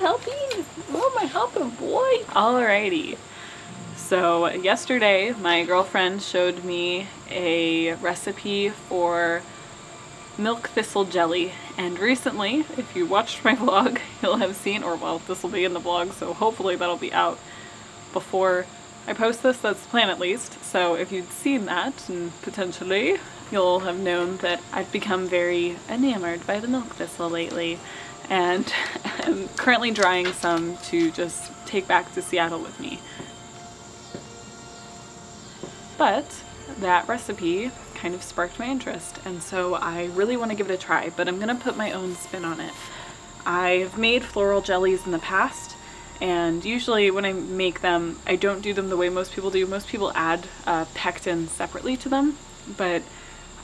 helping? Oh, my helping boy. Alrighty. So yesterday, my girlfriend showed me a recipe for milk thistle jelly, and recently, if you watched my vlog, you'll have seen, or well, this will be in the vlog, so hopefully that'll be out before I post this. That's the plan, at least. So if you'd seen that, and potentially you'll have known that I've become very enamored by the milk thistle lately, and I'm currently drying some to just take back to Seattle with me. But that recipe kind of sparked my interest, and so I really want to give it a try, but I'm gonna put my own spin on it. I've made floral jellies in the past, and usually when I make them, I don't do them the way most people do. Most people add pectin separately to them, but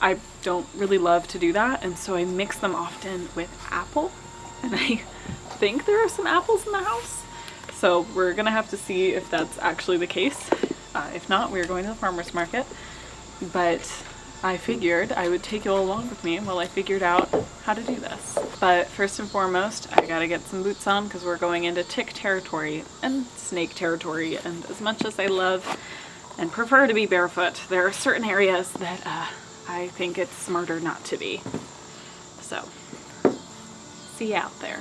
I don't really love to do that, and so I mix them often with apple, and I think there are some apples in the house, so we're gonna have to see if that's actually the case. If not, we're going to the farmer's market, but I figured I would take you all along with me while I figured out how to do this. But first and foremost, I gotta get some boots on because we're going into tick territory and snake territory, and as much as I love and prefer to be barefoot, there are certain areas that I think it's smarter not to be. So, see you out there.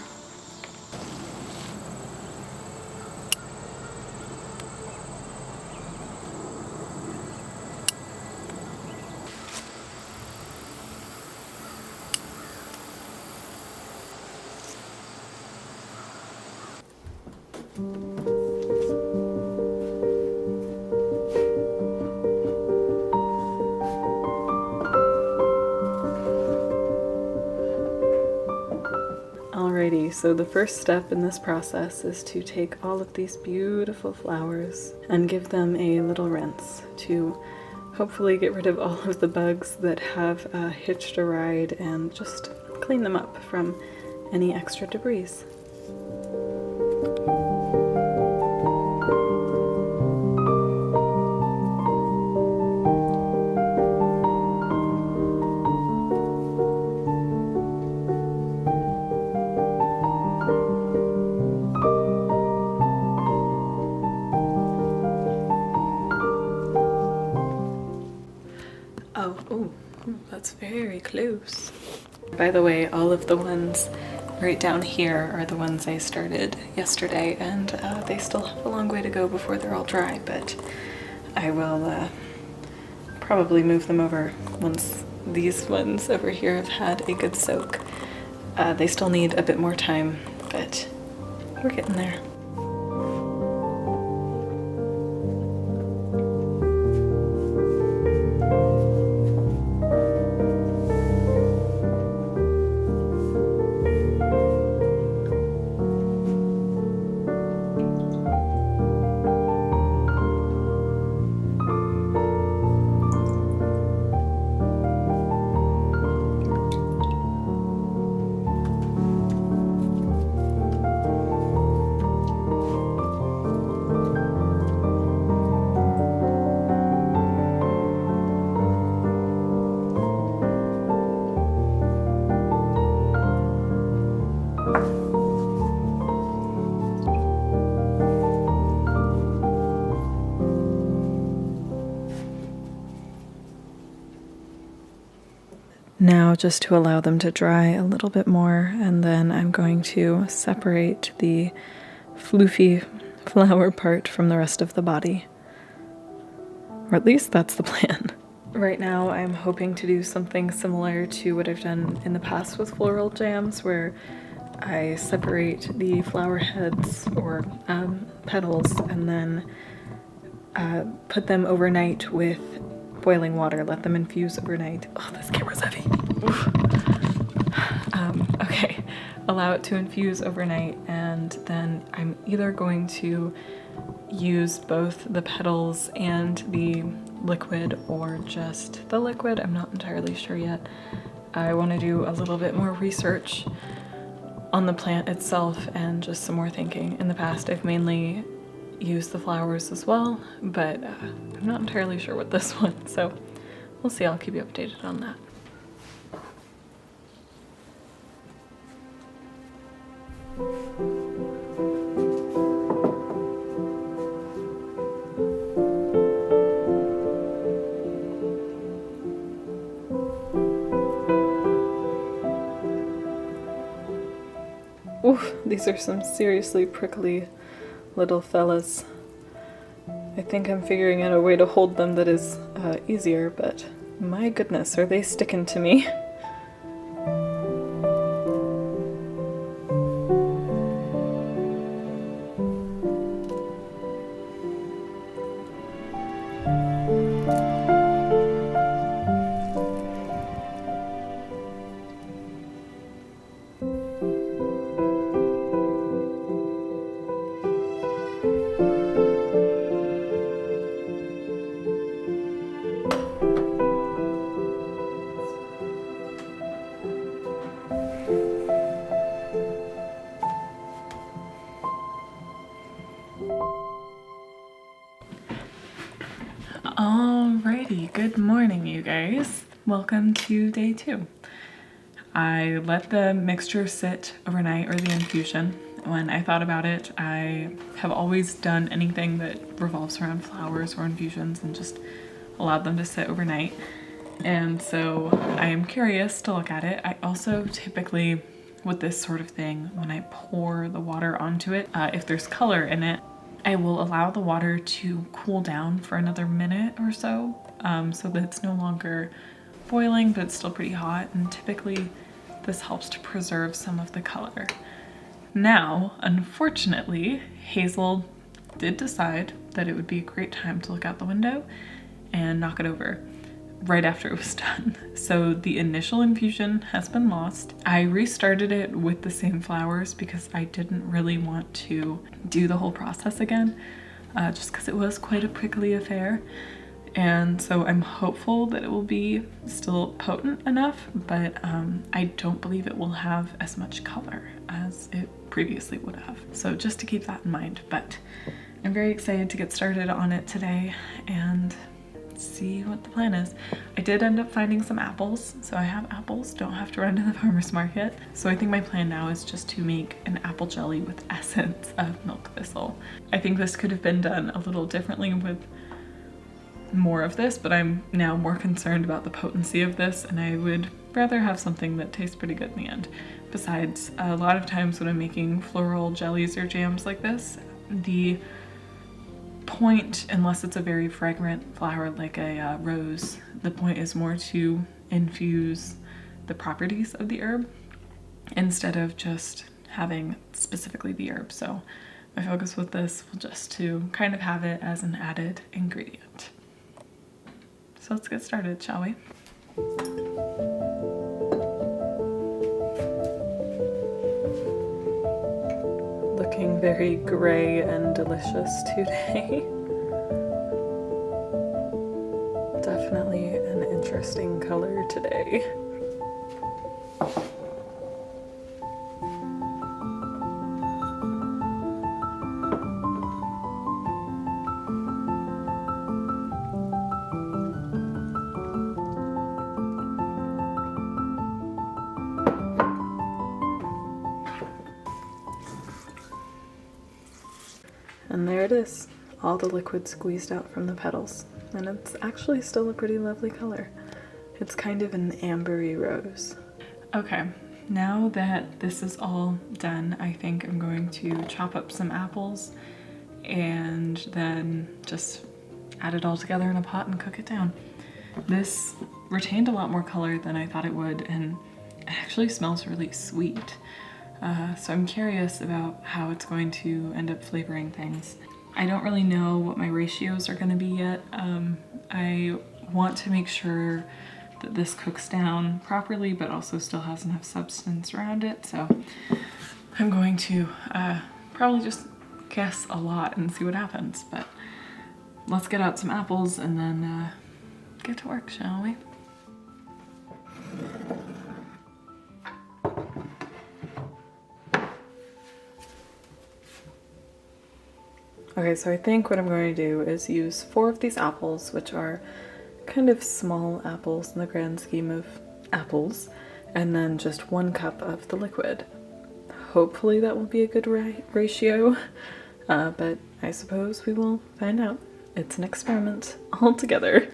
Alrighty, so the first step in this process is to take all of these beautiful flowers and give them a little rinse to hopefully get rid of all of the bugs that have hitched a ride and just clean them up from any extra debris. Oh, that's very close. By the way, all of the ones right down here are the ones I started yesterday, and they still have a long way to go before they're all dry, but I will probably move them over once these ones over here have had a good soak. They still need a bit more time, but we're getting there. Now, just to allow them to dry a little bit more, and then I'm going to separate the floofy flower part from the rest of the body. Or at least that's the plan. Right now I'm hoping to do something similar to what I've done in the past with floral jams, where I separate the flower heads or petals and then put them overnight with boiling water, let them infuse overnight. Oh, this camera's heavy. Okay, allow it to infuse overnight, and then I'm either going to use both the petals and the liquid or just the liquid. I'm not entirely sure yet. I want to do a little bit more research on the plant itself and just some more thinking. In the past I've mainly used the flowers as well, but I'm not entirely sure with this one, so we'll see. I'll keep you updated on that. Whew, these are some seriously prickly little fellas. I think I'm figuring out a way to hold them that is easier, but my goodness, are they sticking to me? Alrighty, good morning you guys. Welcome to day 2. I let the mixture sit overnight, or the infusion. When I thought about it, I have always done anything that revolves around flowers or infusions and just allowed them to sit overnight. And so I am curious to look at it. I also typically, with this sort of thing, when I pour the water onto it, if there's color in it, I will allow the water to cool down for another minute or so, so that it's no longer boiling, but it's still pretty hot, and typically this helps to preserve some of the color. Now, unfortunately, Hazel did decide that it would be a great time to look out the window and knock it over right after it was done. So the initial infusion has been lost. I restarted it with the same flowers because I didn't really want to do the whole process again, just because it was quite a prickly affair. And so I'm hopeful that it will be still potent enough, but I don't believe it will have as much color as it previously would have. So just to keep that in mind, but I'm very excited to get started on it today and see what the plan is. I did end up finding some apples, so I have apples, don't have to run to the farmer's market. So I think my plan now is just to make an apple jelly with essence of milk thistle. I think this could have been done a little differently with more of this, but I'm now more concerned about the potency of this, and I would rather have something that tastes pretty good in the end. Besides, a lot of times when I'm making floral jellies or jams like this, the point, unless it's a very fragrant flower like a rose, the point is more to infuse the properties of the herb instead of just having specifically the herb. So my focus with this will just to kind of have it as an added ingredient. So let's get started, shall we? Looking very gray and delicious today. Definitely an interesting color today. And there it is, all the liquid squeezed out from the petals. And it's actually still a pretty lovely color. It's kind of an ambery rose. Okay, now that this is all done, I think I'm going to chop up some apples and then just add it all together in a pot and cook it down. This retained a lot more color than I thought it would, and it actually smells really sweet. So I'm curious about how it's going to end up flavoring things. I don't really know what my ratios are going to be yet. I want to make sure that this cooks down properly, but also still has enough substance around it. So I'm going to probably just guess a lot and see what happens. But let's get out some apples and then get to work, shall we? Okay, so I think what I'm going to do is use 4 of these apples, which are kind of small apples in the grand scheme of apples, and then just 1 cup of the liquid. Hopefully that will be a good ratio, but I suppose we will find out. It's an experiment altogether.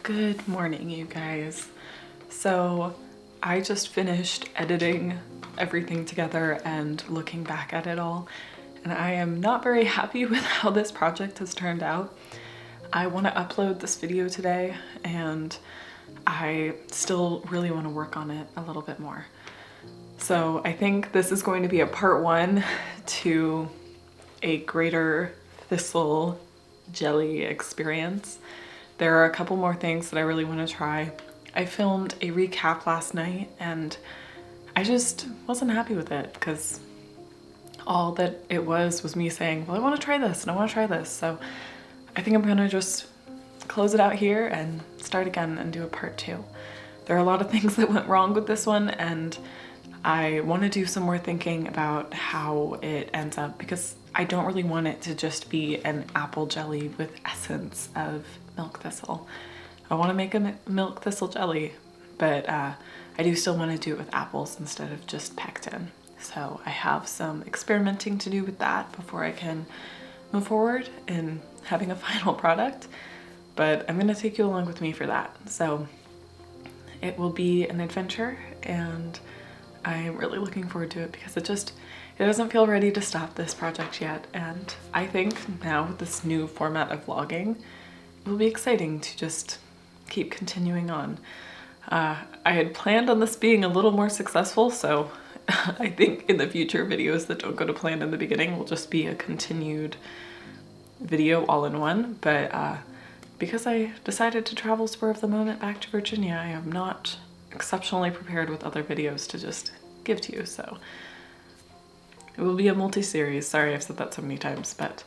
Good morning, you guys. So I just finished editing everything together and looking back at it all, and I am not very happy with how this project has turned out. I want to upload this video today, and I still really want to work on it a little bit more. So I think this is going to be a part one to a greater Thistle jelly experience. There are a couple more things that I really want to try. I filmed a recap last night and I just wasn't happy with it because all that it was me saying, well, I want to try this and I want to try this. So I think I'm gonna just close it out here and start again and do a part two. There are a lot of things that went wrong with this one, and I want to do some more thinking about how it ends up, because I don't really want it to just be an apple jelly with essence of milk thistle. I want to make a milk thistle jelly, but I do still want to do it with apples instead of just pectin. So I have some experimenting to do with that before I can move forward in having a final product, but I'm going to take you along with me for that. So it will be an adventure, and I'm really looking forward to it because it doesn't feel ready to stop this project yet. And I think now with this new format of vlogging, it will be exciting to just keep continuing on. I had planned on this being a little more successful, so I think in the future videos that don't go to plan in the beginning will just be a continued video all in one. But because I decided to travel spur of the moment back to Virginia, I am not exceptionally prepared with other videos to just give to you, so it will be a multi-series. Sorry I've said that so many times, but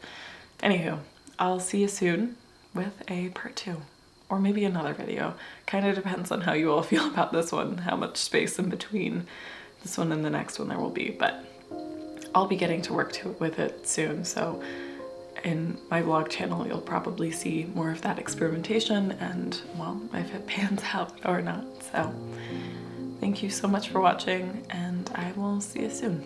anywho, I'll see you soon with a part two, or maybe another video. Kind of depends on how you all feel about this one, how much space in between this one and the next one there will be, but I'll be getting to work with it soon. So in my vlog channel, you'll probably see more of that experimentation and, well, if it pans out or not. So thank you so much for watching, and I will see you soon.